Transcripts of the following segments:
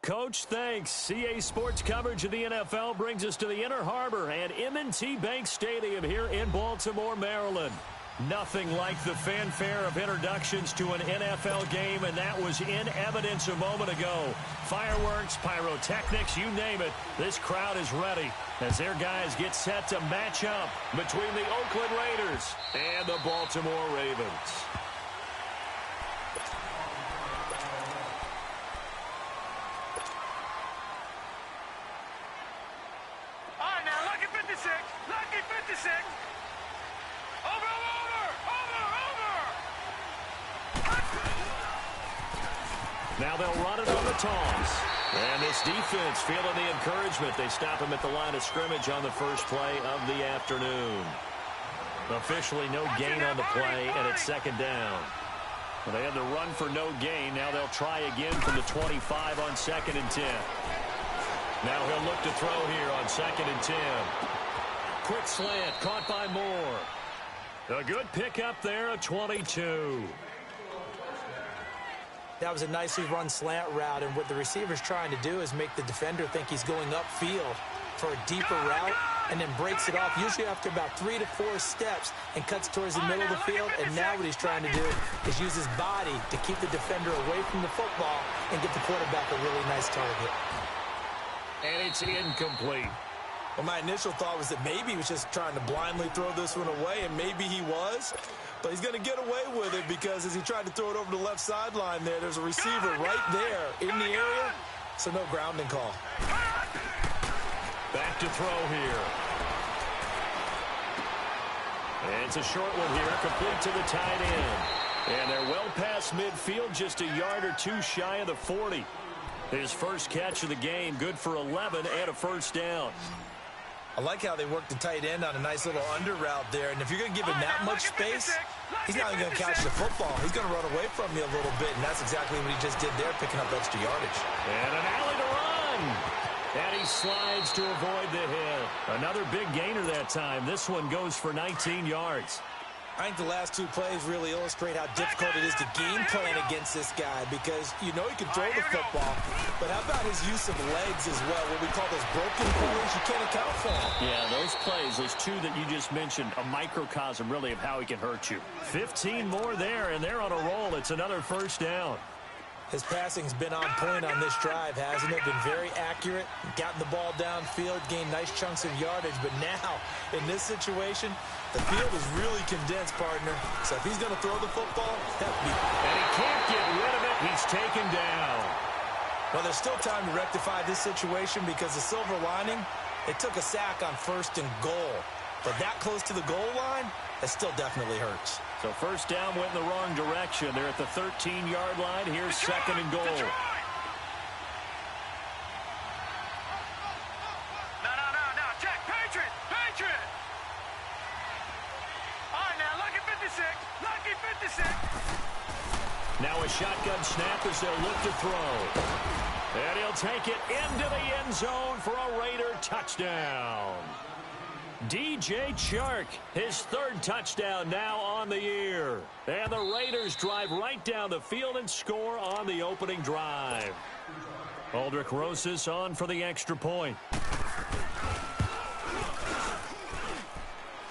Coach, thanks. CA Sports coverage of the NFL brings us to the Inner Harbor and M&T Bank Stadium here in Baltimore, Maryland. Nothing like the fanfare of introductions to an NFL game, and that was in evidence a moment ago. Fireworks, pyrotechnics, you name it. This crowd is ready as their guys get set to match up between the Oakland Raiders and the Baltimore Ravens. Now they'll run it on the toss. And this defense feeling the encouragement. They stop him at the line of scrimmage on the first play of the afternoon. Officially no gain on the play, and it's second down. Well, they had to run for no gain. Now they'll try again from the 25 on 2nd and 10. Now he'll look to throw here on 2nd and 10. Quick slant, caught by Moore. A good pickup there, a 22. That was a nicely run slant route, and what the receiver's trying to do is make the defender think he's going upfield for a deeper route and then breaks it off, usually after about 3 to 4 steps, and cuts towards the middle of the field. And now what he's trying to do is use his body to keep the defender away from the football and get the quarterback a really nice target. And it's incomplete. Well, my initial thought was that maybe he was just trying to blindly throw this one away, and maybe he was. But he's going to get away with it because as he tried to throw it over the left sideline there's a receiver right there in the area, so no grounding call. Back to throw here. And it's a short one here, complete to the tight end. And they're well past midfield, just a yard or two shy of the 40. His first catch of the game, good for 11 and a first down. I like how they work the tight end on a nice little under route there. And if you're going to give him that much space, he's not even going to catch the football. He's going to run away from you a little bit, and that's exactly what he just did there, picking up extra yardage. And an alley to run. And he slides to avoid the hit. Another big gainer that time. This one goes for 19 yards. I think the last two plays really illustrate how difficult it is to game plan against this guy because you know he can throw the football, but how about his use of legs as well, what we call those broken plays you can't account for? Yeah, those plays, those two that you just mentioned, a microcosm really of how he can hurt you. 15 more there, and they're on a roll. It's another first down. His passing's been on point on this drive, hasn't it? Been very accurate, gotten the ball downfield, gained nice chunks of yardage. But now, in this situation, the field is really condensed, partner. So if he's going to throw the football, that would be... And he can't get rid of it. He's taken down. Well, there's still time to rectify this situation because the silver lining, it took a sack on 1st and goal. But that close to the goal line, that still definitely hurts. So first down went in the wrong direction. They're at the 13-yard line. Here's 2nd and goal. No. Check. Patriot. All right, now, lucky 56. Now a shotgun snap as they'll look to throw. And he'll take it into the end zone for a Raider touchdown. DJ Chark, his 3rd touchdown now on the year. And the Raiders drive right down the field and score on the opening drive. Aldrick Rosas on for the extra point.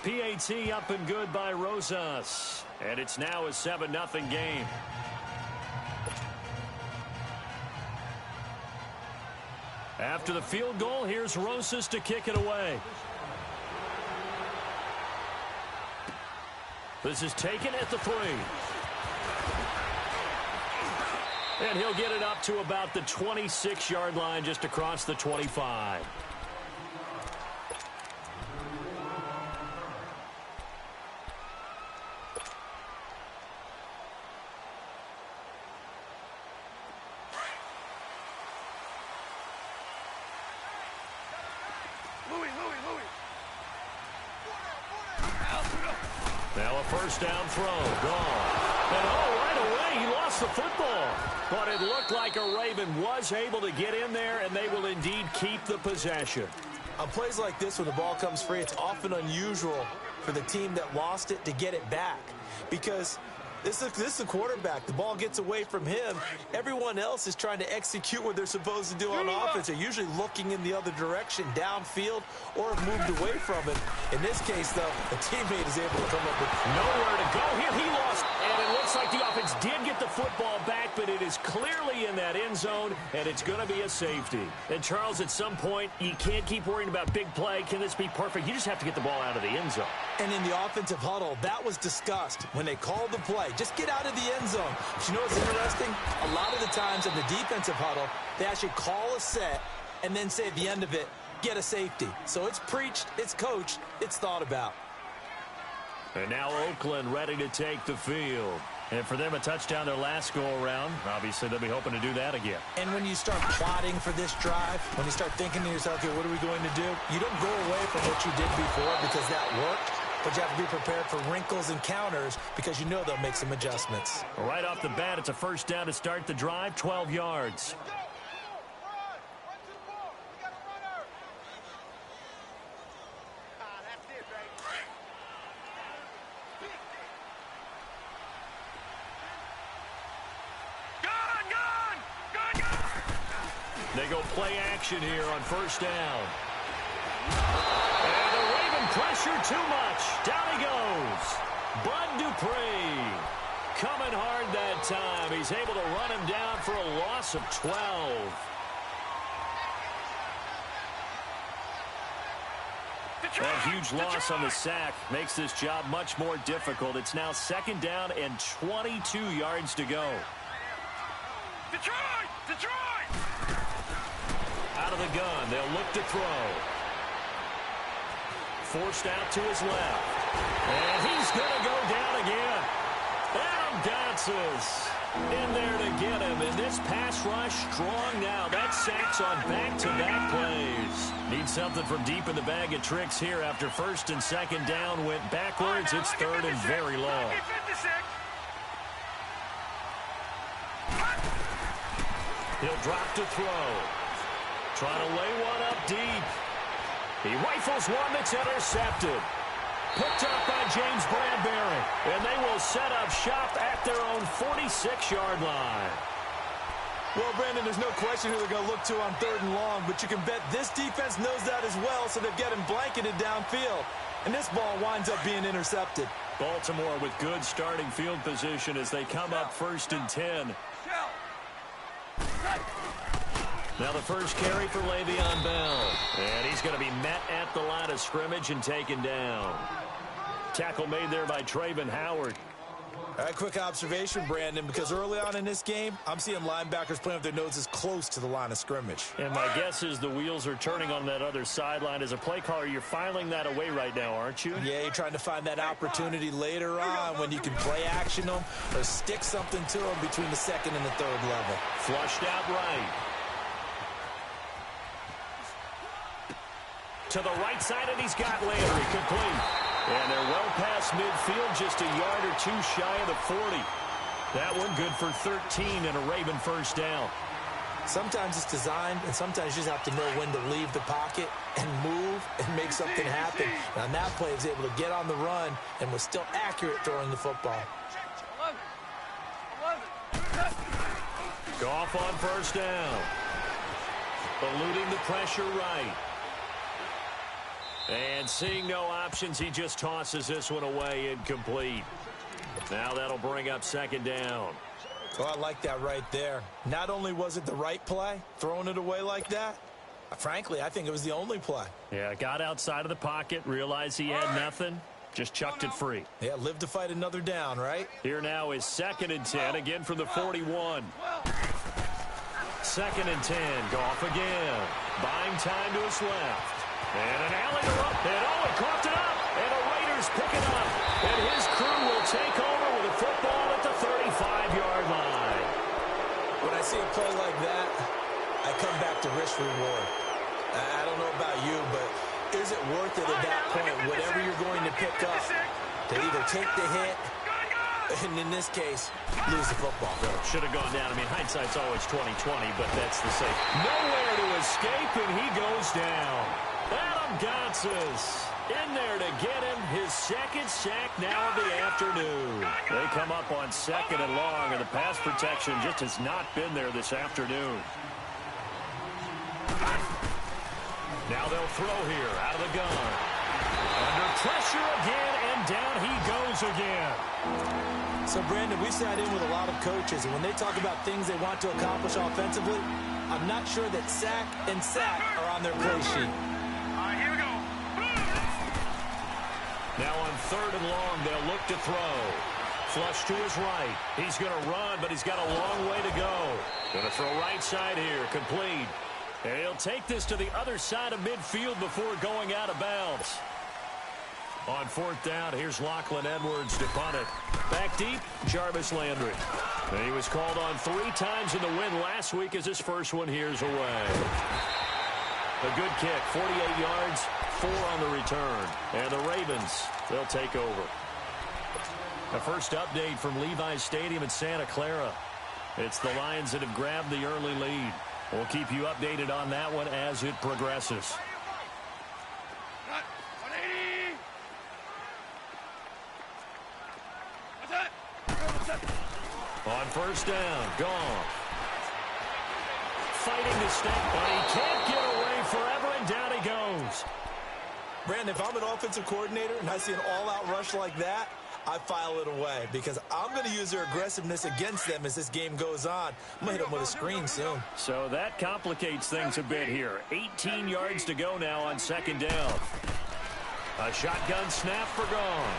PAT up and good by Rosas. And it's now a 7-0 game. After the field goal, here's Rosas to kick it away. This is taken at the 3. And he'll get it up to about the 26-yard line, just across the 25. Now a first down throw, gone. And right away he lost the football. But it looked like a Raven was able to get in there, and they will indeed keep the possession. On plays like this, when the ball comes free, it's often unusual for the team that lost it to get it back. Because This is a quarterback. The ball gets away from him. Everyone else is trying to execute what they're supposed to do on offense. They're usually looking in the other direction, downfield, or have moved away from it. In this case, though, a teammate is able to come up with nowhere to go here. He lost, and it looks like the offense did get the football back, but it is clearly in that end zone, and it's going to be a safety. And, Charles, at some point, you can't keep worrying about big play. Can this be perfect? You just have to get the ball out of the end zone. And in the offensive huddle, that was discussed when they called the play. Just get out of the end zone. But you know what's interesting? A lot of the times in the defensive huddle, they actually call a set and then say at the end of it, get a safety. So it's preached, it's coached, it's thought about. And now Oakland ready to take the field. And for them, a touchdown their last go-around. Obviously, they'll be hoping to do that again. And when you start plotting for this drive, when you start thinking to yourself, okay, what are we going to do? You don't go away from what you did before because that worked. But you have to be prepared for wrinkles and counters because you know they'll make some adjustments. Right off the bat, it's a first down to start the drive, 12 yards. They go play action here on first down. And the Raven pressure too much. Down he goes. Bud Dupree coming hard that time. He's able to run him down for a loss of 12. That huge loss on the sack makes this job much more difficult. It's now second down and 22 yards to go. Detroit! Detroit! Out of the gun, they'll look to throw. Forced out to his left. And he's going to go down again. Adam Gotsis in there to get him. And this pass rush strong now. That sacks on back-to-back plays. Need something from deep in the bag of tricks here after first and second down went backwards. It's third and very long. He'll drop to throw. Trying to lay one up deep. He rifles one that's intercepted. Picked up by James Bradbury. And they will set up shop at their own 46-yard line. Well, Brandon, there's no question who they're going to look to on third and long, but you can bet this defense knows that as well, so they've got him blanketed downfield. And this ball winds up being intercepted. Baltimore with good starting field position as they come up first and 10. Now the first carry for Le'Veon Bell. And he's going to be met at the line of scrimmage and taken down. Tackle made there by Travon Howard. All right, quick observation, Brandon, because early on in this game, I'm seeing linebackers playing with their noses close to the line of scrimmage. And my guess is the wheels are turning on that other sideline. As a play caller, you're filing that away right now, aren't you? Yeah, you're trying to find that opportunity later on when you can play action them or stick something to them between the second and the third level. Flushed out right. To the right side, and he's got Landry complete. And they're well past midfield, just a yard or two shy of the 40. That one good for 13 and a Raven first down. Sometimes it's designed, and sometimes you just have to know when to leave the pocket and move and make something happen. And on that play, he was able to get on the run and was still accurate throwing the football. Goff on first down. Eluding the pressure right. And seeing no options, he just tosses this one away incomplete. Now that'll bring up second down. Oh, I like that right there. Not only was it the right play, throwing it away like that, frankly, I think it was the only play. Yeah, got outside of the pocket, realized he had nothing, just chucked it free. Yeah, live to fight another down, right? Here now is second and 10, again from the 41. Second and 10, Goff again. Buying time to his left. And an alley to run. And he caught it up. And the Raiders pick it up. And his crew will take over with a football at the 35-yard line. When I see a play like that, I come back to risk-reward. I don't know about you, but is it worth it at that point, whatever you're going to pick up, to either take the hit, and in this case, lose the football? Should have gone down. I mean, hindsight's always 20/20, but that's the same. Nowhere to escape, and he goes down. Adam Gotsis In there to get him his second sack now of the afternoon. They come up on 2nd and long, and the pass protection just has not been there this afternoon. Now they'll throw here out of the gun. Under pressure again, and down he goes again. So, Brandon, we sat in with a lot of coaches, and when they talk about things they want to accomplish offensively, I'm not sure that sack and sack are on their play sheet. All right, here we go. Now on 3rd and long, they'll look to throw. Flush to his right. He's going to run, but he's got a long way to go. Going to throw right side here, complete. And he'll take this to the other side of midfield before going out of bounds. On 4th down, here's Lachlan Edwards to punt it. Back deep, Jarvis Landry. And he was called on 3 times in the win last week as his first one here's away. A good kick, 48 yards, 4 on the return. And the Ravens, they'll take over. The first update from Levi's Stadium in Santa Clara. It's the Lions that have grabbed the early lead. We'll keep you updated on that one as it progresses. 180. On 1st down, gone. Fighting to step, but he can't get away forever, and down he goes. Brandon, if I'm an offensive coordinator and I see an all-out rush like that, I file it away because I'm going to use their aggressiveness against them as this game goes on. I'm going to hit them with a screen soon. So that complicates things a bit here. 18 yards to go now on 2nd down. A shotgun snap for gone.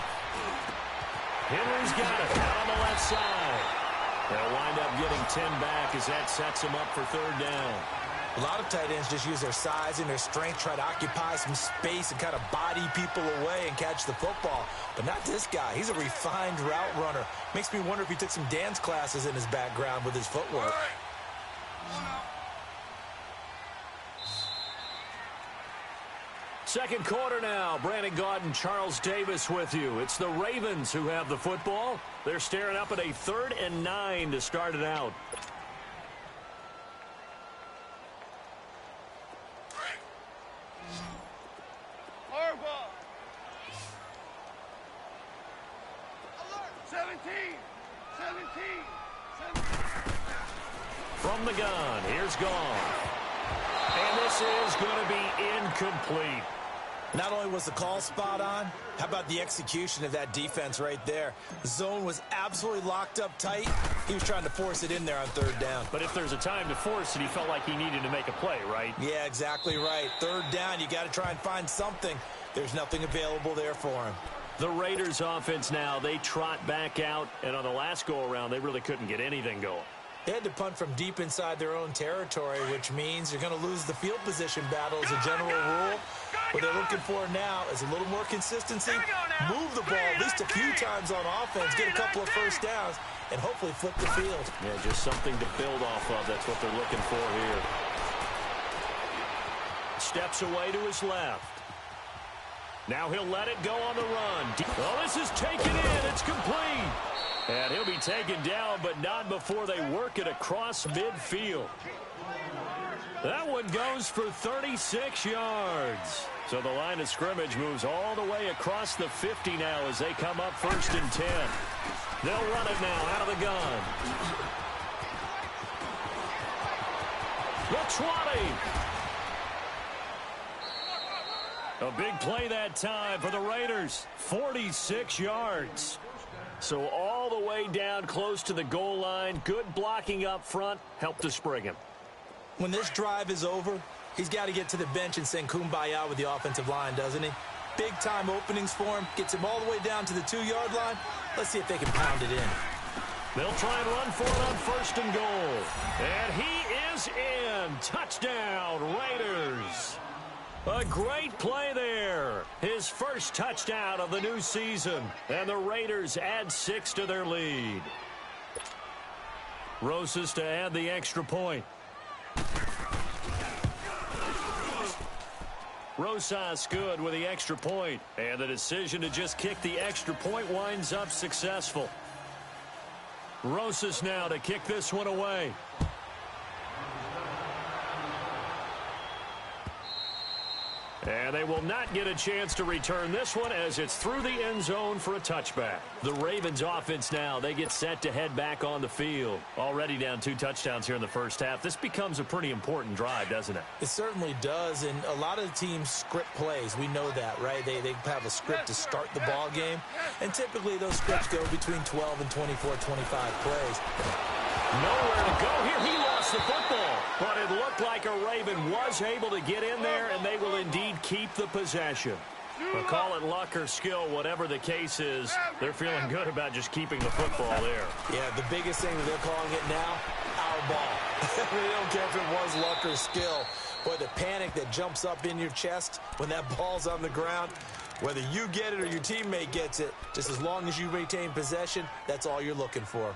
Henry's got it out on the left side. They'll wind up getting 10 back as that sets them up for 3rd down. A lot of tight ends just use their size and their strength, try to occupy some space and kind of body people away and catch the football. But not this guy. He's a refined route runner. Makes me wonder if he took some dance classes in his background with his footwork. Second quarter now. Brandon Gaudin, Charles Davis with you. It's the Ravens who have the football. They're staring up at a 3rd and 9 to start it out. Harbaugh. 17. From the gun, here's Gone. And this is going to be incomplete. Not only was the call spot on, how about the execution of that defense right there? The zone was absolutely locked up tight. He was trying to force it in there on 3rd down. But if there's a time to force it, he felt like he needed to make a play, right? Yeah, exactly right. 3rd down, you got to try and find something. There's nothing available there for him. The Raiders offense now, they trot back out, and on the last go-around, they really couldn't get anything going. They had to punt from deep inside their own territory, which means you're going to lose the field position battle as a general rule. What they're looking for now is a little more consistency, move the ball at least a few times on offense, get a couple of 1st downs, and hopefully flip the field. Yeah, just something to build off of. That's what they're looking for here. Steps away to his left. Now he'll let it go on the run. Oh, this is taken in. It's complete. And he'll be taken down, but not before they work it across midfield. That one goes for 36 yards. So the line of scrimmage moves all the way across the 50 now as they come up 1st and 10. They'll run it now out of the gun. The 20. A big play that time for the Raiders. 46 yards. So all the way down close to the goal line. Good blocking up front. Helped to spring him. When this drive is over, he's got to get to the bench and sing kumbaya with the offensive line, doesn't he? Big-time openings for him. Gets him all the way down to the 2-yard line. Let's see if they can pound it in. They'll try and run for it on 1st and goal. And he is in. Touchdown, Raiders. A great play there. His first touchdown of the new season. And the Raiders add 6 to their lead. Rosas to add the extra point. Rosas good with the extra point. And the decision to just kick the extra point winds up successful. Rosas now to kick this one away. And they will not get a chance to return this one as it's through the end zone for a touchback. The Ravens offense now, they get set to head back on the field. Already down 2 touchdowns here in the first half. This becomes a pretty important drive, doesn't it? It certainly does, and a lot of the teams script plays. We know that, right? They have a script to start the ball game, and typically those scripts go between 12 and 24, 25 plays. Nowhere to go here. He lost the football. But it looked like a Raven was able to get in there, and they will indeed keep the possession. But call it luck or skill, whatever the case is, they're feeling good about just keeping the football there. Yeah, the biggest thing that they're calling it now, our ball. They don't care if it was luck or skill. Boy, the panic that jumps up in your chest when that ball's on the ground, whether you get it or your teammate gets it, just as long as you retain possession, that's all you're looking for.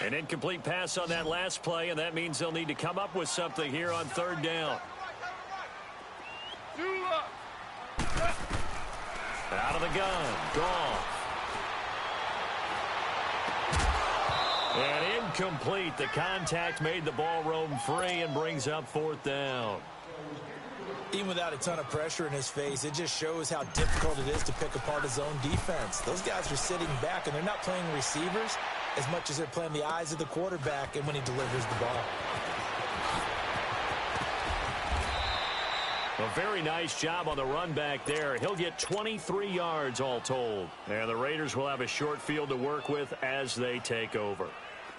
An incomplete pass on that last play, and that means they'll need to come up with something here on 3rd down. Out of the gun. Goff. And incomplete. The contact made the ball roam free and brings up 4th down. Even without a ton of pressure in his face, it just shows how difficult it is to pick apart his own defense. Those guys are sitting back, and they're not playing receivers as much as they're playing the eyes of the quarterback and when he delivers the ball. A very nice job on the run back there. He'll get 23 yards all told. And the Raiders will have a short field to work with as they take over.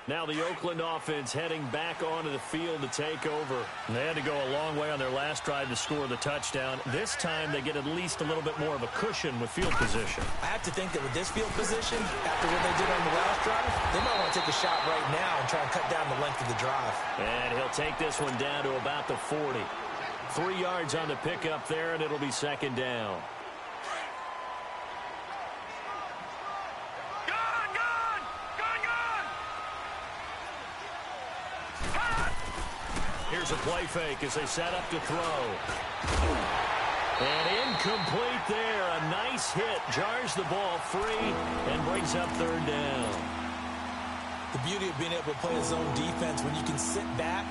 Now the Oakland offense heading back onto the field to take over. They had to go a long way on their last drive to score the touchdown. This time they get at least a little bit more of a cushion with field position. I have to think that with this field position, after what they did on the last drive, they might want to take a shot right now and try and cut down the length of the drive. And he'll take this one down to about the 40. 3 yards on the pickup there, and it'll be 2nd down. Here's a play fake as they set up to throw. And incomplete there. A nice hit. Jars the ball free and brings up 3rd down. The beauty of being able to play his own defense when you can sit back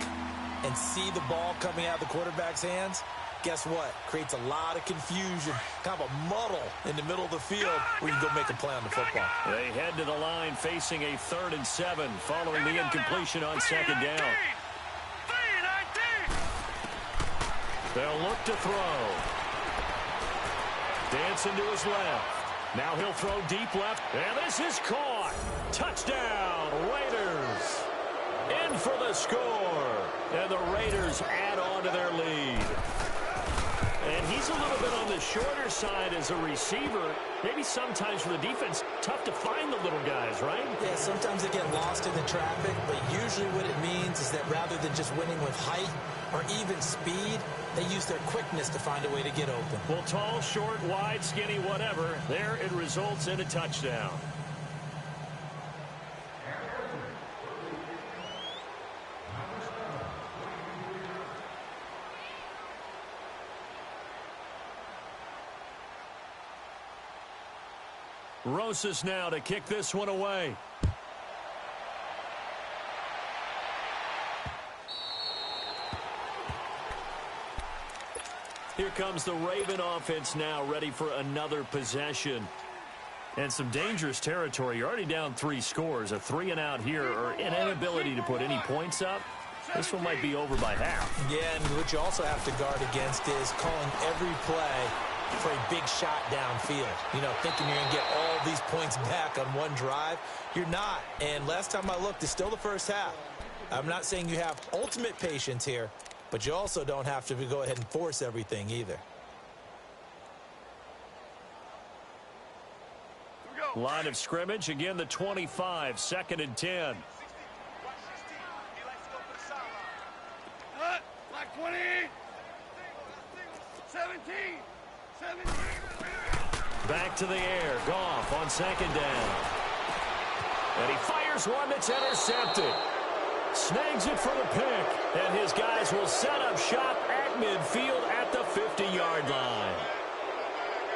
and see the ball coming out of the quarterback's hands, guess what? Creates a lot of confusion, kind of a muddle in the middle of the field where you can go make a play on the football. They head to the line facing a 3rd and 7 following the incompletion on 2nd down. They'll look to throw. Dancing to his left. Now he'll throw deep left. And this is caught. Touchdown, Raiders. In for the score. And the Raiders add on to their lead. And he's a little bit on the shorter side as a receiver. Maybe sometimes for the defense, tough to find the little guys, right? Yeah, sometimes they get lost in the traffic, but usually what it means is that rather than just winning with height or even speed, they use their quickness to find a way to get open. Well, tall, short, wide, skinny, whatever, there it results in a touchdown. Rosas now to kick this one away. Here comes the Raven offense now, ready for another possession. And some dangerous territory. You're already down 3 scores. A 3-and-out here, or an inability to put any points up. This one might be over by half. Yeah, and what you also have to guard against is calling every play for a big shot downfield. You know, thinking you're going to get all these points back on one drive. You're not. And last time I looked, it's still the first half. I'm not saying you have ultimate patience here, but you also don't have to go ahead and force everything either. Line of scrimmage, again the 25, 2nd and 10. Black 20, 17. Back to the air. Goff on 2nd down. And he fires one that's intercepted. Snags it for the pick. And his guys will set up shop at midfield at the 50-yard line.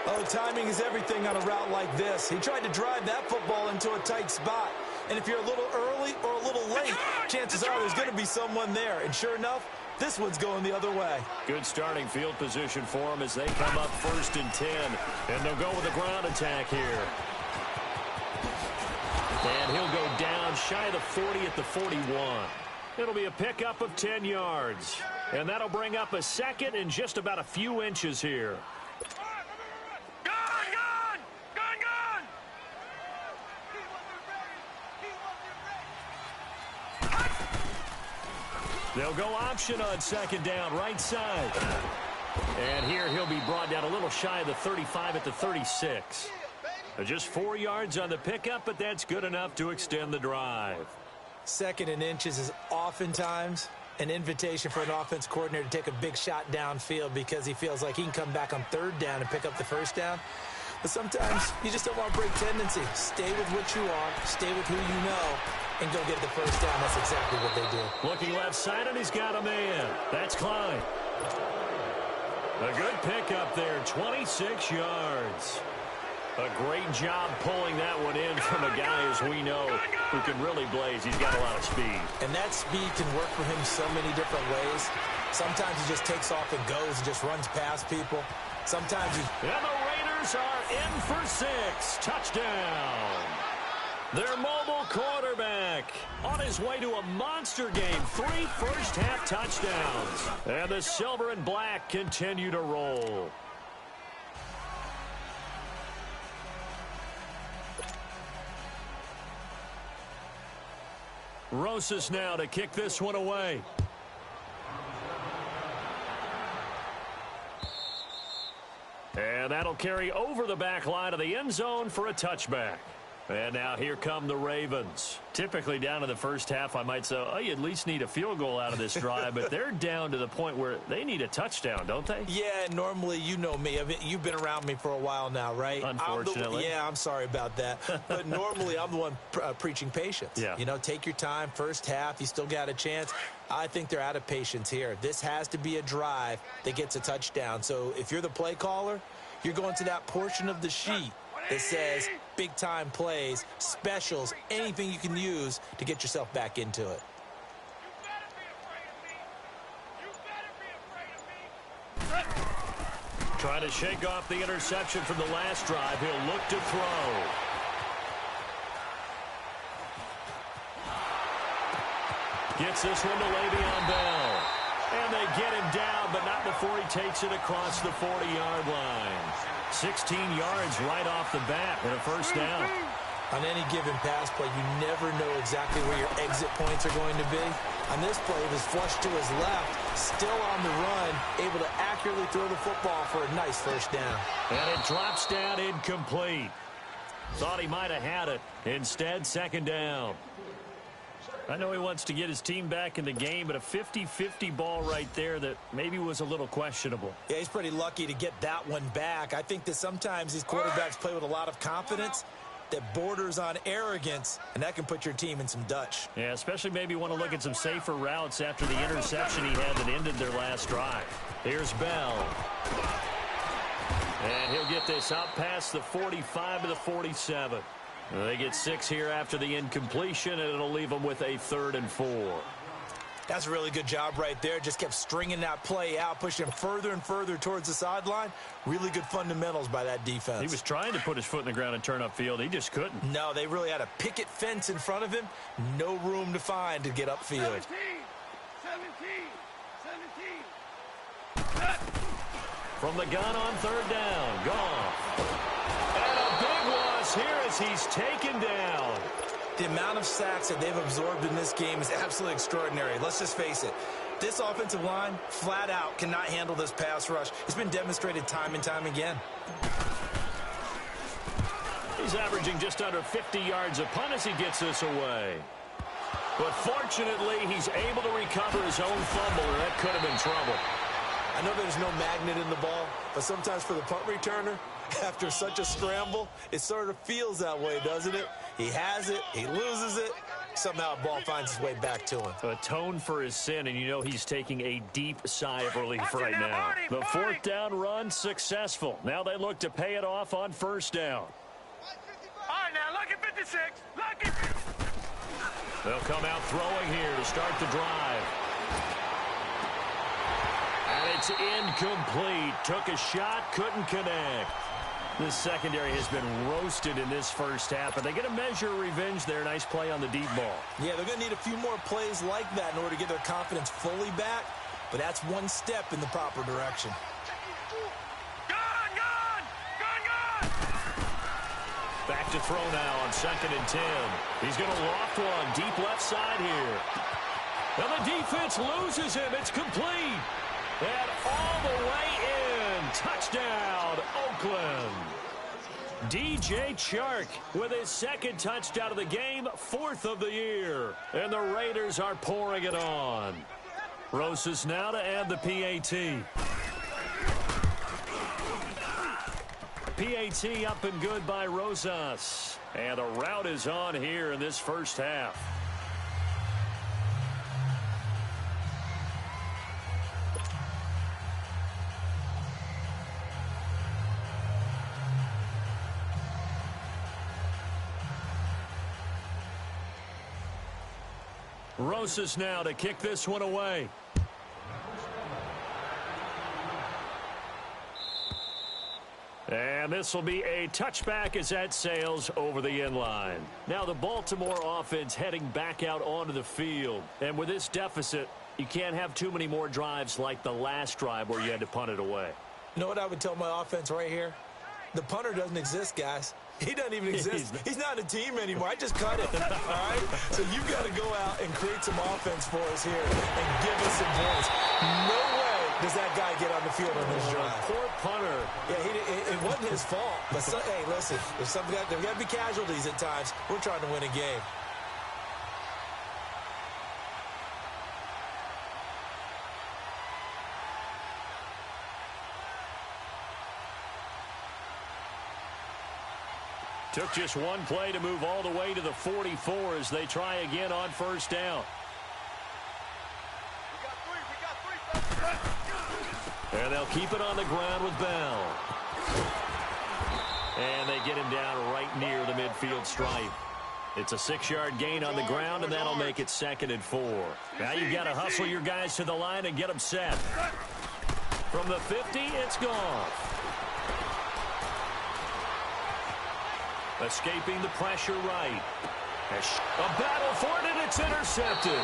Oh, timing is everything on a route like this. He tried to drive that football into a tight spot, And if you're a little early or a little late, chances are there's going to be someone there. And sure enough, this one's going the other way. Good starting field position for them as they come up 1st and 10. And they'll go with a ground attack here. And he'll go down shy of the 40 at the 41. It'll be a pickup of 10 yards. And that'll bring up a 2nd and just about a few inches here. They'll go option on 2nd down, right side. And here he'll be brought down a little shy of the 35 at the 36. Just 4 yards on the pickup, but that's good enough to extend the drive. 2nd and inches is oftentimes an invitation for an offense coordinator to take a big shot downfield because he feels like he can come back on 3rd down and pick up the 1st down. But sometimes you just don't want to break tendency. Stay with what you are, stay with who you know, and go get the 1st down. That's exactly what they do. Looking left side, and he's got a man. That's Klein. A good pickup there, 26 yards. A great job pulling that one in from a guy, as we know, who can really blaze. He's got a lot of speed. And that speed can work for him so many different ways. Sometimes he just takes off and goes and just runs past people. Sometimes he... And the Raiders are in for 6. Touchdown. Their mobile quarterback on his way to a monster game. 3 first-half touchdowns. And the silver and black continue to roll. Rosas now to kick this one away. And that'll carry over the back line of the end zone for a touchback. And now here come the Ravens. Typically down to the first half, I might say, oh, you at least need a field goal out of this drive. But they're down to the point where they need a touchdown, don't they? Yeah, normally, you know me. I mean, you've been around me for a while now, right? Unfortunately. I'm sorry about that. But normally, I'm the one preaching patience. Yeah. You know, take your time. First half, you still got a chance. I think they're out of patience here. This has to be a drive that gets a touchdown. So if you're the play caller, you're going to that portion of the sheet that says big-time plays, specials, anything you can use to get yourself back into it. Trying to shake off the interception from the last drive. He'll look to throw. Gets this one to Le'Veon Bell. And they get him down, but not before he takes it across the 40-yard line. 16 yards right off the bat and a first down. On any given pass play, you never know exactly where your exit points are going to be. On this play, it was flushed to his left, still on the run, able to accurately throw the football for a nice first down. And it drops down incomplete. Thought he might have had it. Instead, second down. I know he wants to get his team back in the game, but a 50-50 ball right there that maybe was a little questionable. Yeah, he's pretty lucky to get that one back. I think that sometimes these quarterbacks play with a lot of confidence that borders on arrogance, and that can put your team in some Dutch. Yeah, especially maybe want to look at some safer routes after the interception he had that ended their last drive. Here's Bell. And he'll get this out past the 45 to the 47. They get 6 here after the incompletion, and it'll leave them with a 3rd and 4. That's a really good job right there. Just kept stringing that play out, pushing him further and further towards the sideline. Really good fundamentals by that defense. He was trying to put his foot in the ground and turn upfield. He just couldn't. No, they really had a picket fence in front of him. No room to find to get upfield. 17. From the gun on 3rd down. Gone. And a big loss here as he's taken down. The amount of sacks that they've absorbed in this game is absolutely extraordinary. Let's just face it. This offensive line, flat out, cannot handle this pass rush. It's been demonstrated time and time again. He's averaging just under 50 yards a punt as he gets this away. But fortunately, he's able to recover his own fumble, or that could have been trouble. I know there's no magnet in the ball, but sometimes for the punt returner, after such a scramble, it sort of feels that way, doesn't it? He has it, he loses it, somehow the ball finds its way back to him. Atone for his sin, and you know he's taking a deep sigh of relief right now. The 4th down run successful. Now they look to pay it off on 1st down. All right, now, lucky 56. Lucky. They'll come out throwing here to start the drive. And it's incomplete. Took a shot, couldn't connect. This secondary has been roasted in this first half, but they get a measure of revenge there. Nice play on the deep ball. Yeah, they're going to need a few more plays like that in order to get their confidence fully back, but that's one step in the proper direction. Back to throw now on 2nd and 10. He's going to loft one deep left side here. And the defense loses him. It's complete. And all the way in. Touchdown, Oakland. DJ Chark with his 2nd touchdown of the game, 4th of the year. And the Raiders are pouring it on. Rosas now to add the PAT. PAT up and good by Rosas. And the route is on here in this first half. Rosas now to kick this one away. And this will be a touchback as that sails over the end line. Now the Baltimore offense heading back out onto the field. And with this deficit, you can't have too many more drives like the last drive where you had to punt it away. You know what I would tell my offense right here? The punter doesn't exist, guys. He doesn't even exist. He's not a team anymore. I just cut it, all right? So you've got to go out and create some offense for us here and give us some points. No way does that guy get on the field on this drive. Poor punter. Yeah, it wasn't his fault. But, hey, listen, there's got to be casualties at times. We're trying to win a game. Took just one play to move all the way to the 44 as they try again on 1st down. And they'll keep it on the ground with Bell. And they get him down right near the midfield stripe. It's a 6-yard gain on the ground, and that'll make it 2nd and 4. Now you've got to hustle your guys to the line and get them set. From the 50, it's gone. Escaping the pressure right. A battle for it, and it's intercepted.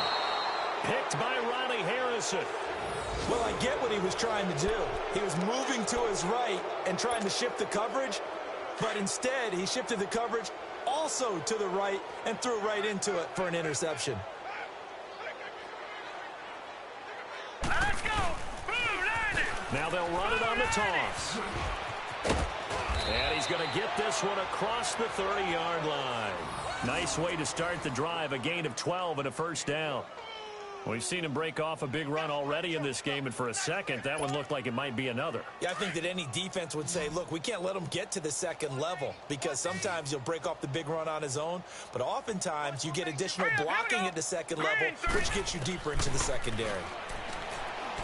Picked by Ronnie Harrison. Well, I get what he was trying to do. He was moving to his right and trying to shift the coverage, but instead he shifted the coverage also to the right and threw right into it for an interception. Let's go! Boom, landed! Now they'll run it on the toss. And he's going to get this one across the 30-yard line. Nice way to start the drive, a gain of 12 and a 1st down. We've seen him break off a big run already in this game, and for a second, that one looked like it might be another. Yeah, I think that any defense would say, look, we can't let him get to the 2nd level because sometimes he'll break off the big run on his own, but oftentimes you get additional blocking at the 2nd level, which gets you deeper into the secondary.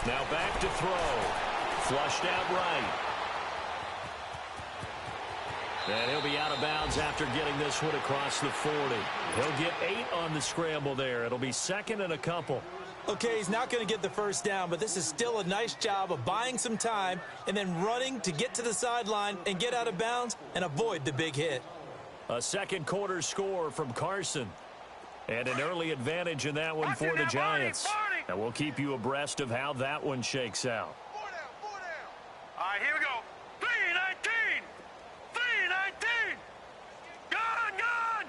Now back to throw. Flushed out right. And he'll be out of bounds after getting this one across the 40. He'll get 8 on the scramble there. It'll be 2nd and a couple. Okay, he's not going to get the 1st down, but this is still a nice job of buying some time and then running to get to the sideline and get out of bounds and avoid the big hit. A 2nd quarter score from Carson. And an early advantage in that one for the Giants. And we'll keep you abreast of how that one shakes out. All right, here we go. 3-19! 3-19! Gun!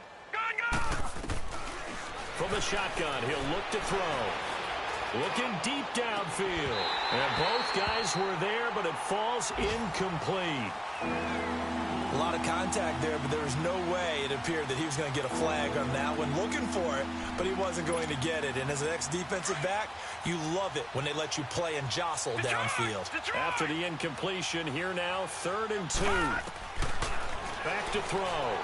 From the shotgun, he'll look to throw. Looking deep downfield. And both guys were there, but it falls incomplete. A lot of contact there, but there was no way it appeared that he was going to get a flag on that one. Looking for it, but he wasn't going to get it. And as an ex-defensive back, you love it when they let you play and jostle downfield. After the incompletion, here now, 3rd and 2. Back to throw.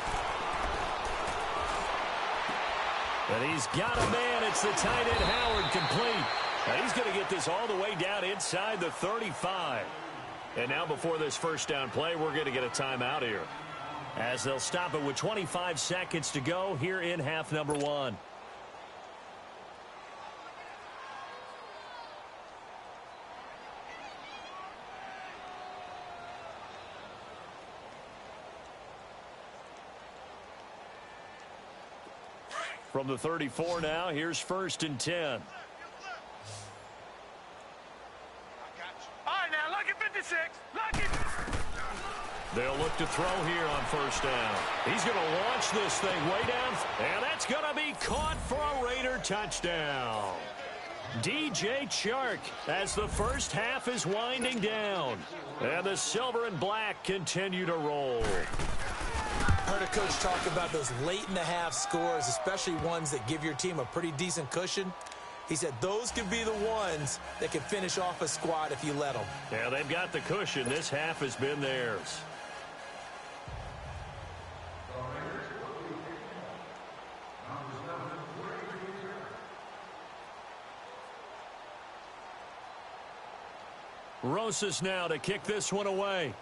And he's got a man. It's the tight end, Howard, complete. And he's going to get this all the way down inside the 35. And now before this 1st down play, we're going to get a timeout here, as they'll stop it with 25 seconds to go here in half number 1. From the 34 now, here's 1st and 10. All right, now, look at 56. Look at... They'll look to throw here on 1st down. He's going to launch this thing way down, and that's going to be caught for a Raider touchdown. DJ Chark as the first half is winding down. And the silver and black continue to roll. Heard a coach talk about those late-in-the-half scores, especially ones that give your team a pretty decent cushion. He said those could be the ones that can finish off a squad if you let them. Yeah, they've got the cushion. This half has been theirs. Rosas now to kick this one away.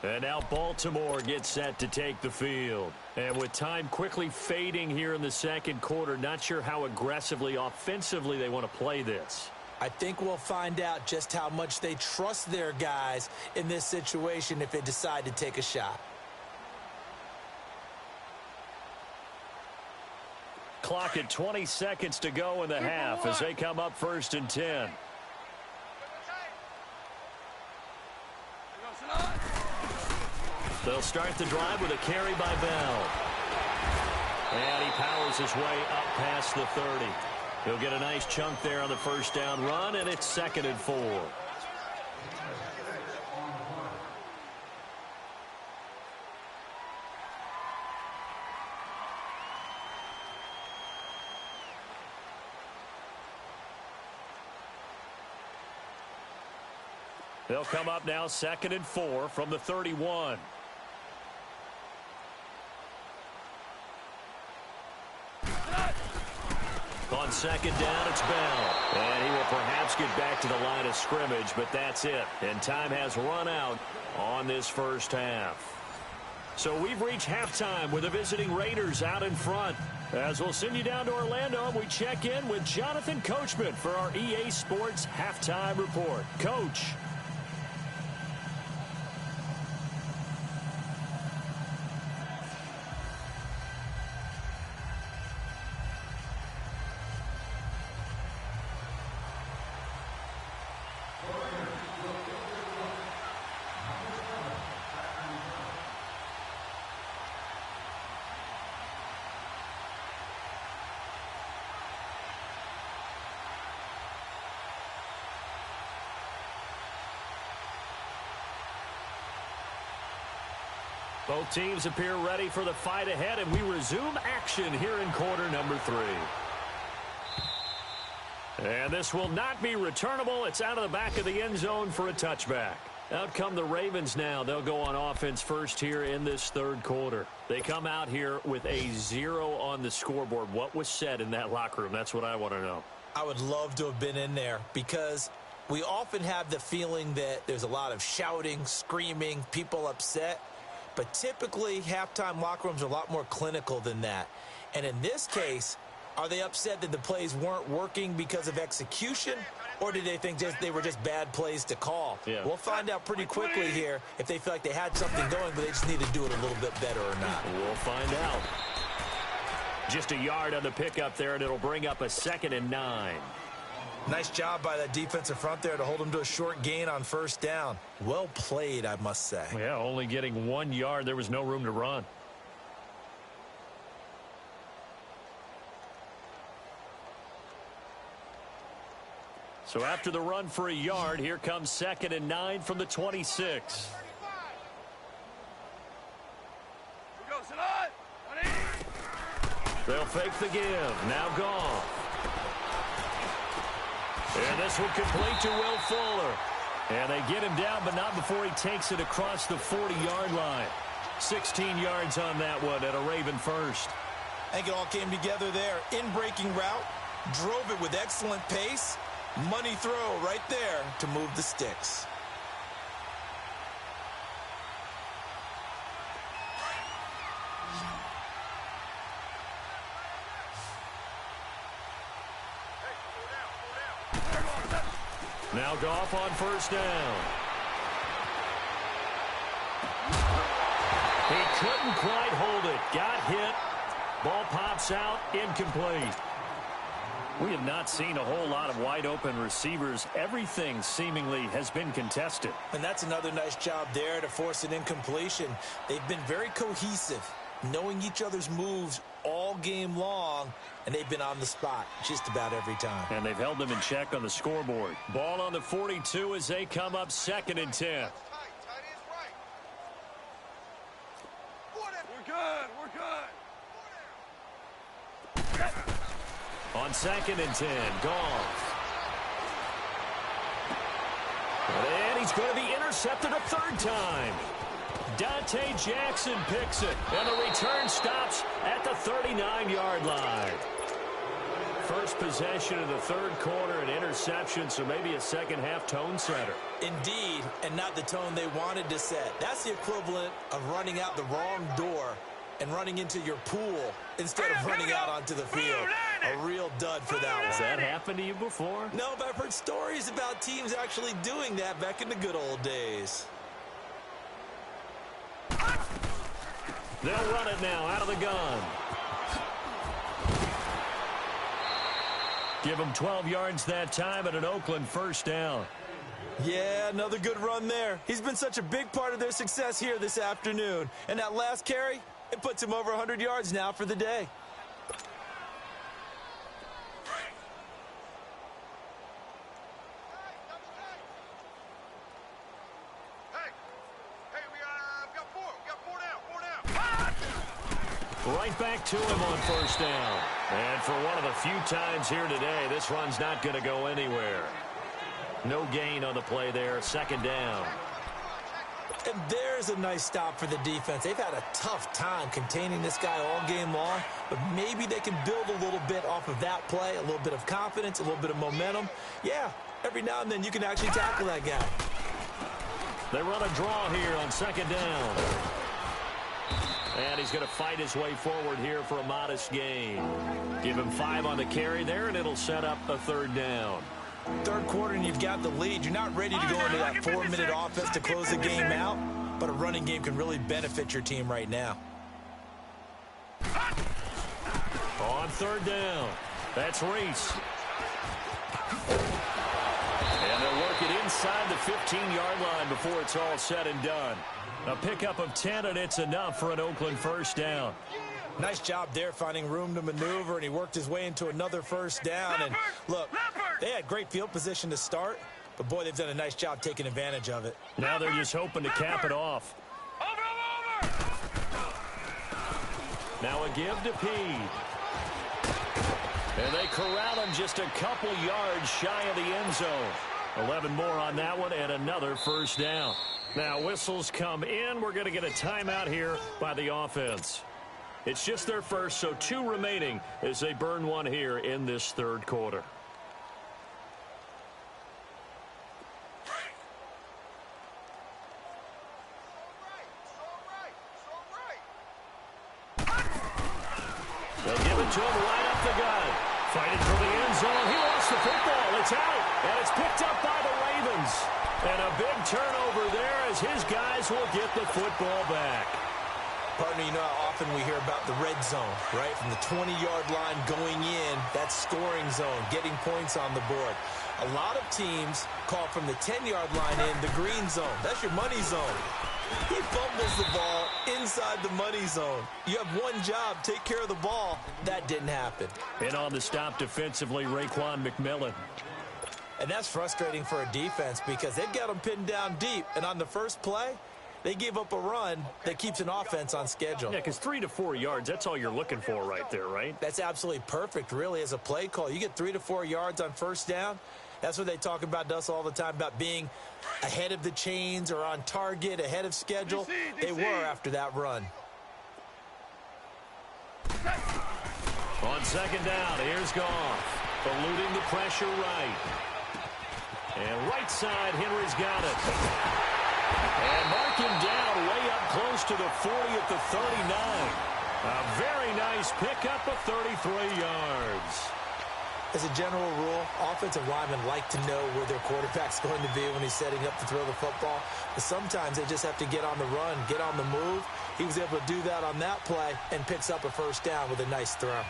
And now Baltimore gets set to take the field. And with time quickly fading here in the second quarter, not sure how aggressively, offensively they want to play this. I think we'll find out just how much they trust their guys in this situation if they decide to take a shot. Clock at 20 seconds to go in the half as they come up 1st and 10. They'll start the drive with a carry by Bell. And he powers his way up past the 30. He'll get a nice chunk there on the 1st down run, and it's 2nd and 4. They'll come up now 2nd and 4 from the 31. On 2nd down, it's Bell. And he will perhaps get back to the line of scrimmage, but that's it. And time has run out on this first half. So we've reached halftime with the visiting Raiders out in front. As we'll send you down to Orlando, and we check in with Jonathan Coachman for our EA Sports Halftime Report. Coach. Both teams appear ready for the fight ahead, and we resume action here in quarter number 3. And this will not be returnable. It's out of the back of the end zone for a touchback. Out come the Ravens now. They'll go on offense first here in this 3rd quarter. They come out here with a 0 on the scoreboard. What was said in that locker room? That's what I want to know. I would love to have been in there because we often have the feeling that there's a lot of shouting, screaming, people upset. But typically, halftime locker rooms are a lot more clinical than that. And in this case, are they upset that the plays weren't working because of execution, or did they think they were just bad plays to call? Yeah. We'll find out pretty quickly here if they feel like they had something going, but they just need to do it a little bit better or not. We'll find out. Just a yard on the pickup there, and it'll bring up a 2nd and 9. Nice job by that defensive front there to hold them to a short gain on 1st down. Well played, I must say. Yeah, only getting 1 yard. There was no room to run. So after the run for a yard, here comes 2nd and 9 from the 26. They'll fake the give. Now Goff. And this one complete to Will Fuller. And they get him down, but not before he takes it across the 40-yard line. 16 yards on that one at a Raven first. I think it all came together there. In-breaking route, drove it with excellent pace. Money throw right there to move the sticks. Now Goff on 1st down. couldn't quite hold it. Got hit. Ball pops out, incomplete. We have not seen a whole lot of wide-open receivers. Everything seemingly has been contested. And that's another nice job there to force an incompletion. They've been very cohesive, knowing each other's moves all game long, and they've been on the spot just about every time. And they've held them in check on the scoreboard. Ball on the 42 as they come up 2nd and 10. On 2nd and 10, Goff. And he's going to be intercepted a 3rd time. Dante Jackson picks it, and the return stops at the 39-yard line. First possession of the 3rd quarter, an interception, so maybe a second-half tone setter. Indeed, and not the tone they wanted to set. That's the equivalent of running out the wrong door and running into your pool instead of running out onto the field. A real dud for that one. Has that happened to you before? No, but I've heard stories about teams actually doing that back in the good old days. They'll run it now out of the gun. Give him 12 yards that time and an Oakland 1st down. Yeah, another good run there. He's been such a big part of their success here this afternoon. And that last carry, it puts him over 100 yards now for the day. Right back to him on 1st down. And for one of the few times here today, this run's not going to go anywhere. No gain on the play there, 2nd down. And there's a nice stop for the defense. They've had a tough time containing this guy all game long, but maybe they can build a little bit off of that play, a little bit of confidence, a little bit of momentum. Yeah, every now and then you can actually tackle that guy. They run a draw here on 2nd down. And he's going to fight his way forward here for a modest gain. Give him 5 on the carry there, and it'll set up a 3rd down. 3rd quarter, and you've got the lead. You're not ready to go into that 4-minute offense to close the game out, but a running game can really benefit your team right now. On 3rd down, that's Reese. And they'll work it inside the 15-yard line before it's all said and done. A pickup of 10, and it's enough for an Oakland 1st down. Nice job there finding room to maneuver, and he worked his way into another 1st down. And look, they had great field position to start, but boy, they've done a nice job taking advantage of it. Now they're just hoping to cap it off. Now a give to Peed. And they corral him just a couple yards shy of the end zone. 11 more on that one, and another 1st down. Now whistles come in. We're going to get a timeout here by the offense. It's just their first, so 2 remaining as they burn one here in this 3rd quarter. They'll give it to him right up the gut. Fighting for the end zone. He lost the football. It's out, and it's picked up by the Ravens. And a big turnover there as his guys will get the football back. Partner, you know how often we hear about the red zone, right? From the 20-yard line going in, that scoring zone, getting points on the board. A lot of teams call from the 10-yard line in the green zone. That's your money zone. He fumbles the ball inside the money zone. You have one job, take care of the ball. That didn't happen. And on the stop defensively, Raekwon McMillan. And that's frustrating for a defense because they've got them pinned down deep. And on the first play, they gave up a run that keeps an offense on schedule. Yeah, because 3 to 4 yards, that's all you're looking for right there, right? That's absolutely perfect, really, as a play call. You get 3 to 4 yards on 1st down. That's what they talk about to us all the time, about being ahead of the chains or on target, ahead of schedule. They were after that run. On 2nd down, here's Goff, eluding the pressure right. And right side, Henry's got it. And mark him down way up close to the 40 at the 39. A very nice pickup of 33 yards. As a general rule, offensive linemen like to know where their quarterback's going to be when he's setting up to throw the football. But sometimes they just have to get on the run, get on the move. He was able to do that on that play and picks up a first down with a nice throw.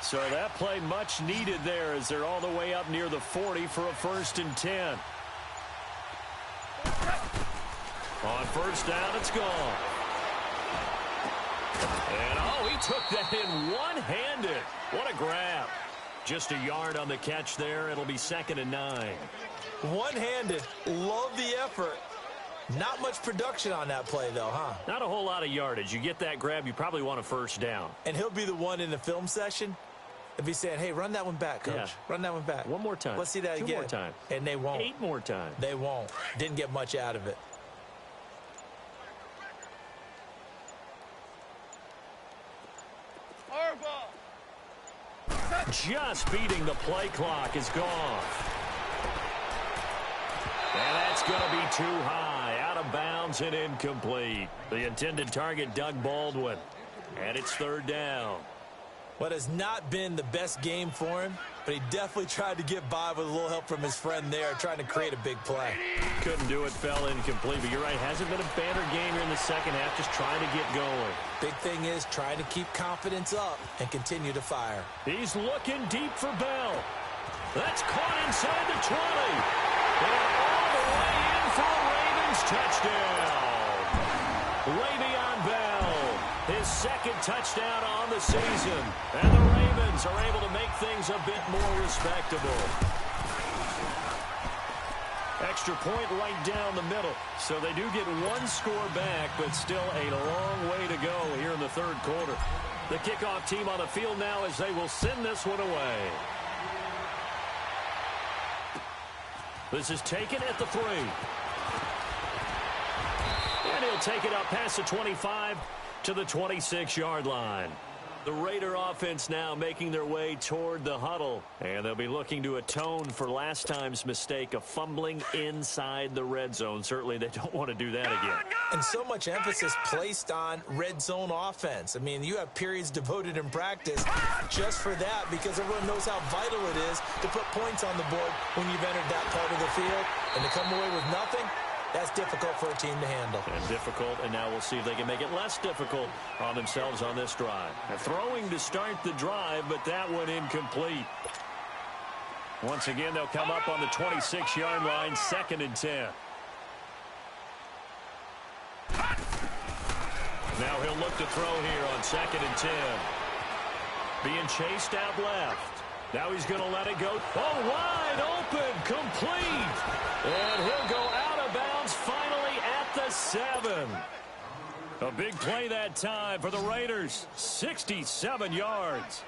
So that play much needed there as they're all the way up near the 40 for a 1st and 10. On first down, it's gone. And, oh, he took that in one-handed. What a grab. Just a yard on the catch there. It'll be 2nd and 9. One-handed. Love the effort. Not much production on that play, though, huh? Not a whole lot of yardage. You get that grab, you probably want a first down. And he'll be the one in the film session. They'll be saying, hey, run that one back, Coach. Yeah. Run that one back. One more time. Let's see that again. 2 more times. And they won't. 8 more times. They won't. Didn't get much out of it. Just beating the play clock is gone. And that's going to be too high. Out of bounds and incomplete. The intended target, Doug Baldwin. And it's 3rd down. What has not been the best game for him, but he definitely tried to get by with a little help from his friend there, trying to create a big play. Couldn't do it, fell incomplete. But you're right, hasn't been a banner game here in the second half, just trying to get going. Big thing is trying to keep confidence up and continue to fire. He's looking deep for Bell. That's caught inside the 20. And all the way in for a Ravens touchdown. Le'Veon Bell, his 2nd touchdown on the season. And the Ravens are able to make things a bit more respectable. Extra point right down the middle. So they do get 1 score back, but still a long way to go here in the 3rd quarter. The kickoff team on the field now as they will send this one away. This is taken at the 3. And he'll take it up past the 25 to the 26-yard line. The Raider offense now making their way toward the huddle. And they'll be looking to atone for last time's mistake of fumbling inside the red zone. Certainly they don't want to do that again. And so much emphasis placed on red zone offense. I mean, you have periods devoted in practice just for that because everyone knows how vital it is to put points on the board when you've entered that part of the field. And to come away with nothing, that's difficult for a team to handle. And difficult, and now we'll see if they can make it less difficult on themselves on this drive. And throwing to start the drive, but that one incomplete. Once again, they'll come up on the 26-yard line, 2nd and 10. Now he'll look to throw here on 2nd and 10. Being chased out left. Now he's going to let it go. Oh, wide open, complete. And he'll go out of bounds finally at the 7. A big play that time for the Raiders. 67 yards.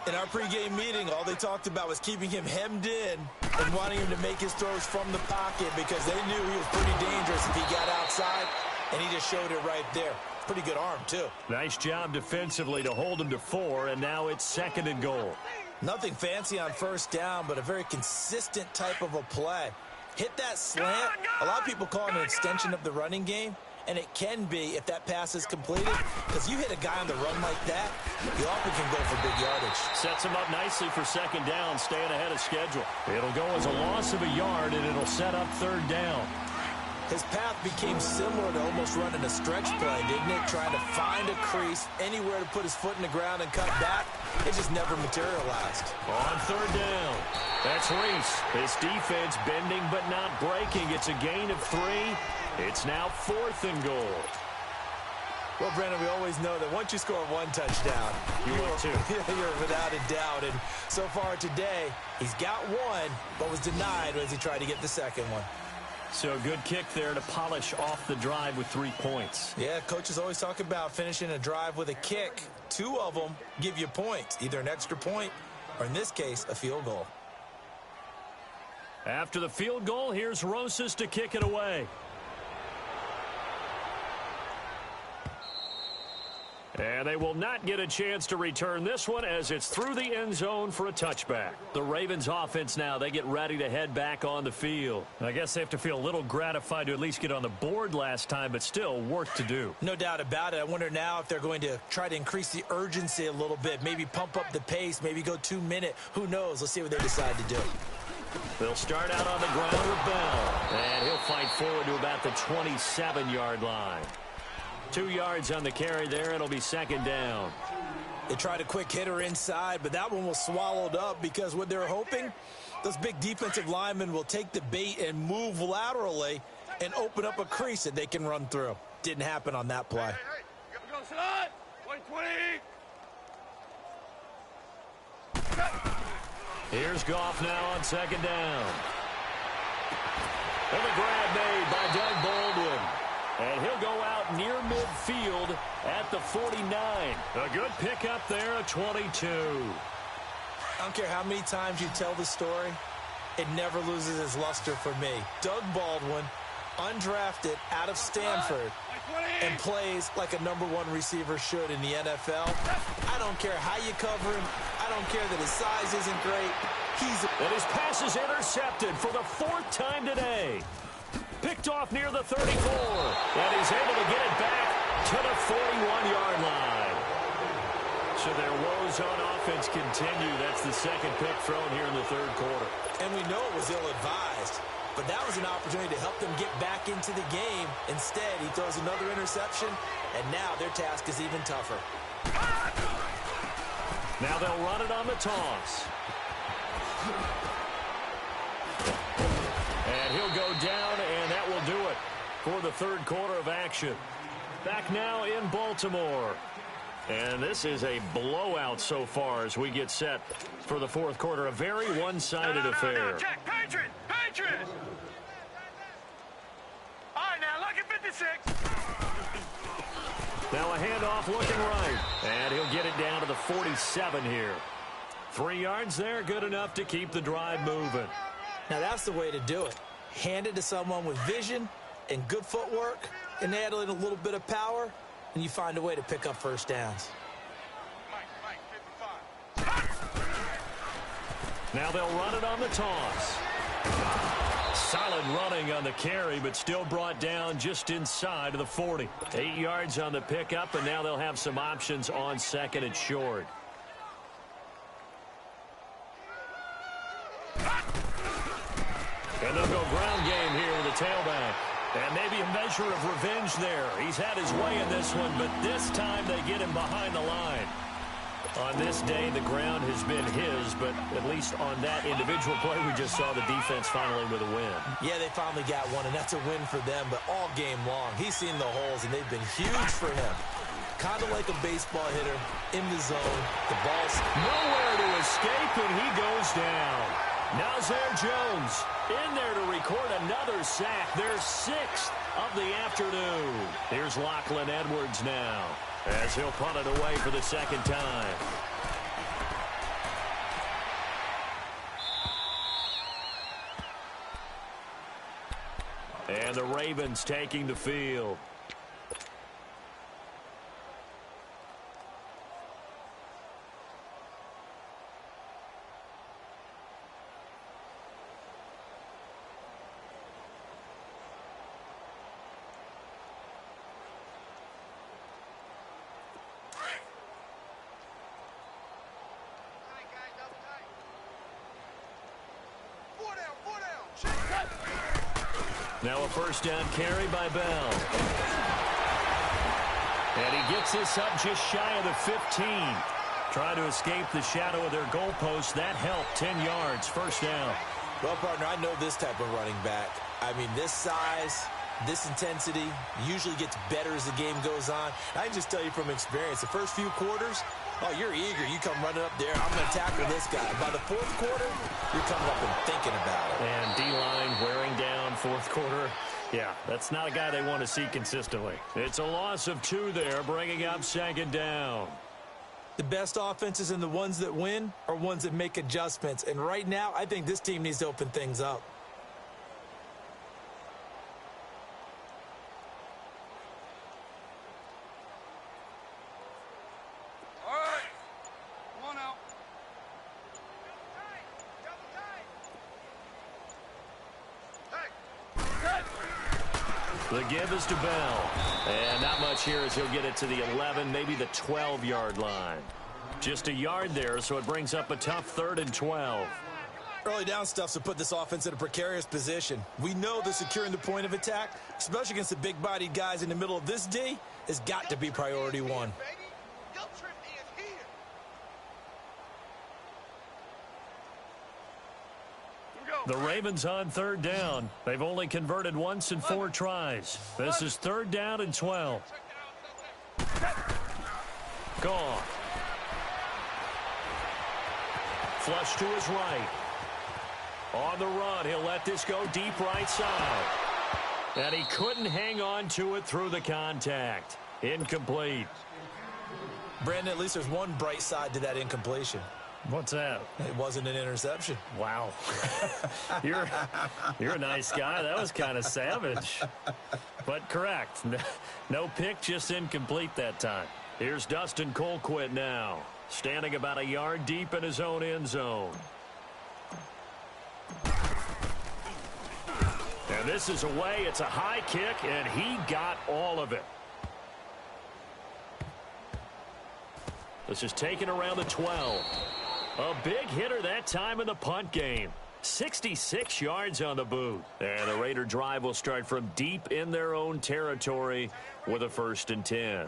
In our pregame meeting, all they talked about was keeping him hemmed in and wanting him to make his throws from the pocket because they knew he was pretty dangerous if he got outside, and he just showed it right there. Pretty good arm, too. Nice job defensively to hold him to 4, and now it's 2nd and goal. Nothing fancy on first down, but a very consistent type of a play. Hit that slant. A lot of people call it an extension of the running game, and it can be if that pass is completed, because you hit a guy on the run like that, you often can go for big yardage. Sets him up nicely for 2nd down, staying ahead of schedule. It'll go as a loss of a yard, and it'll set up 3rd down. His path became similar to almost running a stretch play, didn't it? Trying to find a crease, anywhere to put his foot in the ground and cut back. It just never materialized. On 3rd down, that's Reese. This defense bending but not breaking. It's a gain of 3. It's now 4th and goal. Well, Brandon, we always know that once you score 1 touchdown, you're without a doubt. And so far today, he's got 1, but was denied as he tried to get the 2nd one. So a good kick there to polish off the drive with 3 points. Yeah, coaches always talk about finishing a drive with a kick. 2 of them give you points, either an extra point or, in this case, a field goal. After the field goal, here's Rosas to kick it away. And they will not get a chance to return this one as it's through the end zone for a touchback. The Ravens offense now, they get ready to head back on the field. I guess they have to feel a little gratified to at least get on the board last time, but still work to do. No doubt about it. I wonder now if they're going to try to increase the urgency a little bit, maybe pump up the pace, maybe go 2-minute. Who knows? Let's see what they decide to do. They'll start out on the ground with Bell, and he'll fight forward to about the 27-yard line. 2 yards on the carry there. It'll be second down. They tried a quick hitter inside, but that one was swallowed up because what they're hoping, those big defensive linemen will take the bait and move laterally and open up a crease that they can run through. Didn't happen on that play. Hey, go slide. 20. Here's Goff now on second down. And the grab made by Doug Baldwin. And he'll go out near midfield at the 49. A good pickup there at 22. I don't care how many times you tell the story, it never loses its luster for me. Doug Baldwin, undrafted out of Stanford, and plays like a #1 receiver should in the NFL. I don't care how you cover him. I don't care that his size isn't great. And his pass is intercepted for the 4th time today. Picked off near the 34. And he's able to get it back to the 41-yard line. So their woes on offense continue. That's the second pick thrown here in the third quarter. And we know it was ill-advised. But that was an opportunity to help them get back into the game. Instead, he throws another interception, and now their task is even tougher. Now they'll run it on the toss. And he'll go down, and that will do it for the third quarter of action. Back now in Baltimore. And this is a blowout so far as we get set for the fourth quarter. A very one-sided affair. No, check. Patriots. All right, now, look at 56. Now a handoff looking right. And he'll get it down to the 47 here. 3 yards there, good enough to keep the drive moving. Now that's the way to do it. Hand it to someone with vision and good footwork, and add in a little bit of power, and you find a way to pick up first downs. Mike, 55. Now they'll run it on the toss. Solid running on the carry, but still brought down just inside of the 40. 8 yards on the pickup, and now they'll have some options on second and short. And they'll go ground game here with the tailback. And maybe a measure of revenge there. He's had his way in this one, but this time they get him behind the line. On this day, the ground has been his, but at least on that individual play, we just saw the defense finally with a win. Yeah, they finally got one, and that's a win for them, but all game long, he's seen the holes, and they've been huge for him. Kind of like a baseball hitter in the zone. The ball's nowhere to escape, and he goes down. Nazir Jones in there to record another sack, their 6th of the afternoon. Here's Lachlan Edwards now as he'll punt it away for the second time. And the Ravens taking the field. Now a first down carry by Bell. And he gets this up just shy of the 15. Trying to escape the shadow of their goalpost. That helped. 10 yards, first down. Well, partner, I know this type of running back. I mean, this size, this intensity usually gets better as the game goes on. I can just tell you from experience, the first few quarters, oh, you're eager. You come running up there. I'm going to tackle this guy. By the fourth quarter, you're coming up and thinking about it. And D-line wearing down fourth quarter. Yeah, that's not a guy they want to see consistently. It's a loss of 2 there, bringing up second down. The best offenses and the ones that win are ones that make adjustments. And right now, I think this team needs to open things up. The give is to Bell. And not much here as he'll get it to the 11, maybe the 12-yard line. Just a yard there, so it brings up a tough 3rd and 12. Early down stuffs to put this offense in a precarious position. We know that securing the point of attack, especially against the big-bodied guys in the middle of this D, has got to be priority one. The Ravens on 3rd down. They've only converted once in 4 tries. This is 3rd down and 12. Gone. Flush to his right. On the run, he'll let this go deep right side. And he couldn't hang on to it through the contact. Incomplete. Brandon, at least there's one bright side to that incompletion. What's that? It wasn't an interception. Wow. You're a nice guy. That was kind of savage. But correct. No pick, just incomplete that time. Here's Dustin Colquitt now, standing about a yard deep in his own end zone. And this is away. It's a high kick, and he got all of it. This is taken around the 12. A big hitter that time in the punt game. 66 yards on the boot. And the Raider drive will start from deep in their own territory with a 1st and 10.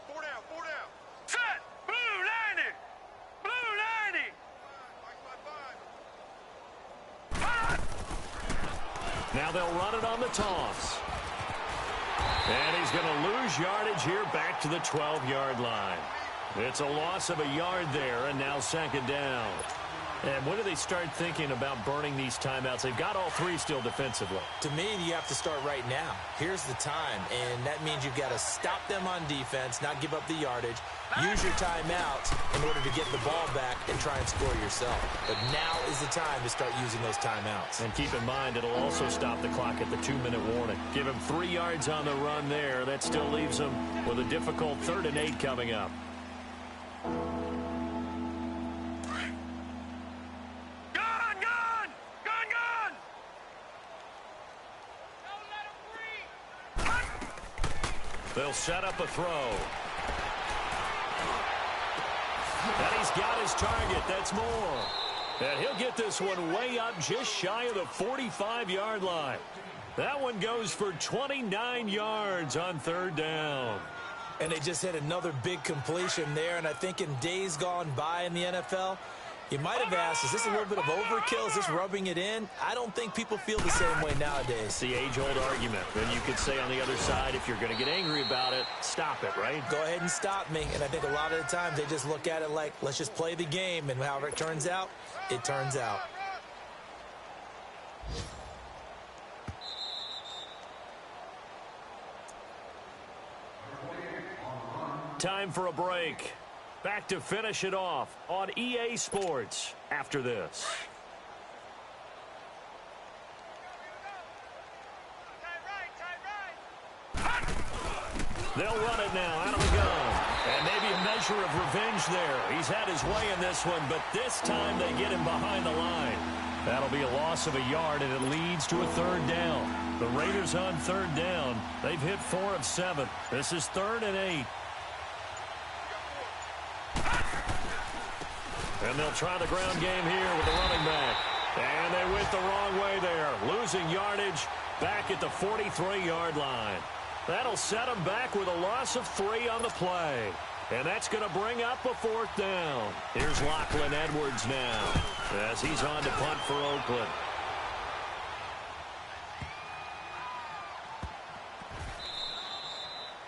4 down, 4 down. Set! Blue 90! Blue 90! Now they'll run it on the toss. And he's going to lose yardage here back to the 12-yard line. It's a loss of a yard there, and now 2nd down. And when do they start thinking about burning these timeouts? They've got all 3 still defensively. To me, you have to start right now. Here's the time, and that means you've got to stop them on defense, not give up the yardage, use your timeouts in order to get the ball back and try and score yourself. But now is the time to start using those timeouts. And keep in mind, it'll also stop the clock at the 2-minute warning. Give him 3 yards on the run there. That still leaves him with a difficult 3rd and 8 coming up. They'll set up a throw. And he's got his target. That's more. And he'll get this one way up just shy of the 45-yard line. That one goes for 29 yards on 3rd down. And they just had another big completion there. And I think in days gone by in the NFL, you might have asked, is this a little bit of overkill? Is this rubbing it in? I don't think people feel the same way nowadays. It's the age-old argument. Then you could say on the other side, if you're going to get angry about it, stop it, right? Go ahead and stop me. And I think a lot of the times they just look at it like, let's just play the game. And however it turns out, it turns out. Time for a break. Back to finish it off on EA Sports after this. They'll run it now out of the gun. And maybe a measure of revenge there. He's had his way in this one, but this time they get him behind the line. That'll be a loss of a yard, and it leads to a 3rd down. The Raiders on 3rd down. They've hit 4 of 7. This is 3rd and 8. And they'll try the ground game here with the running back. And they went the wrong way there, losing yardage back at the 43-yard line. That'll set them back with a loss of 3 on the play. And that's going to bring up a 4th down. Here's Lachlan Edwards now as he's on to punt for Oakland.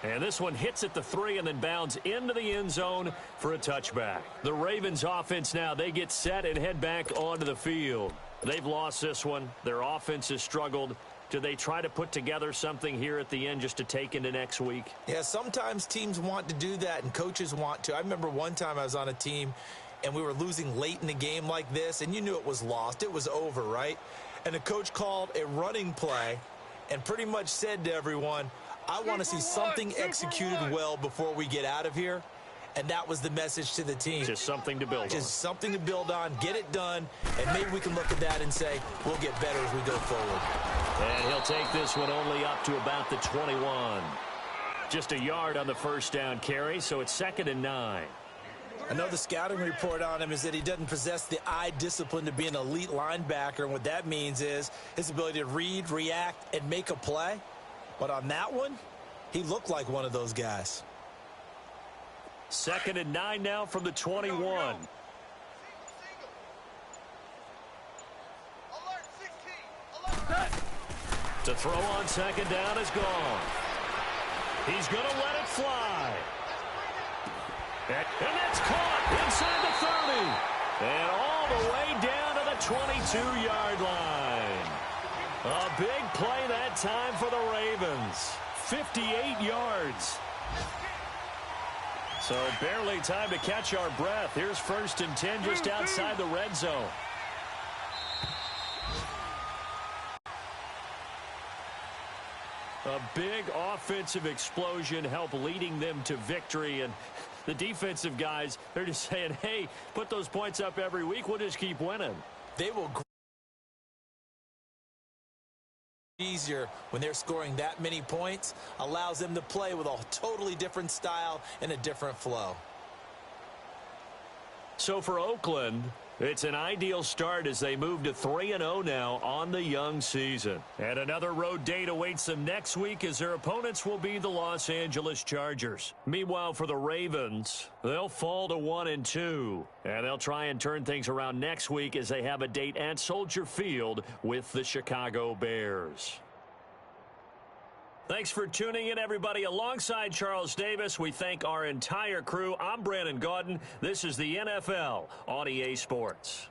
And this one hits at the 3 and then bounds into the end zone for a touchback. The Ravens offense now, they get set and head back onto the field. They've lost this one. Their offense has struggled. Do they try to put together something here at the end just to take into next week? Yeah, sometimes teams want to do that and coaches want to. I remember one time I was on a team and we were losing late in the game like this, and you knew it was lost. It was over, right? And the coach called a running play and pretty much said to everyone, I want to see something executed well before we get out of here. And that was the message to the team. Just something to build on. Just something to build on, get it done, and maybe we can look at that and say, we'll get better as we go forward. And he'll take this one only up to about the 21. Just a yard on the first down carry, so it's 2nd and 9. I know the scouting report on him is that he doesn't possess the eye discipline to be an elite linebacker, and what that means is his ability to read, react, and make a play. But on that one, he looked like one of those guys. 2nd and 9 now from the 21. To throw on 2nd down is gone. He's going to let it fly. And that's caught inside the 30. And all the way down to the 22-yard line. A big play that time for the Ravens. 58 yards. So barely time to catch our breath. Here's 1st and 10 just outside the red zone. A big offensive explosion helped leading them to victory. And the defensive guys, they're just saying, hey, put those points up every week. We'll just keep winning. They will easier when they're scoring that many points. Allows them to play with a totally different style and a different flow. So for Oakland, it's an ideal start as they move to 3-0 now on the young season. And another road date awaits them next week as their opponents will be the Los Angeles Chargers. Meanwhile, for the Ravens, they'll fall to 1-2. And they'll try and turn things around next week as they have a date at Soldier Field with the Chicago Bears. Thanks for tuning in, everybody. Alongside Charles Davis, we thank our entire crew. I'm Brandon Gaudin. This is the NFL on EA Sports.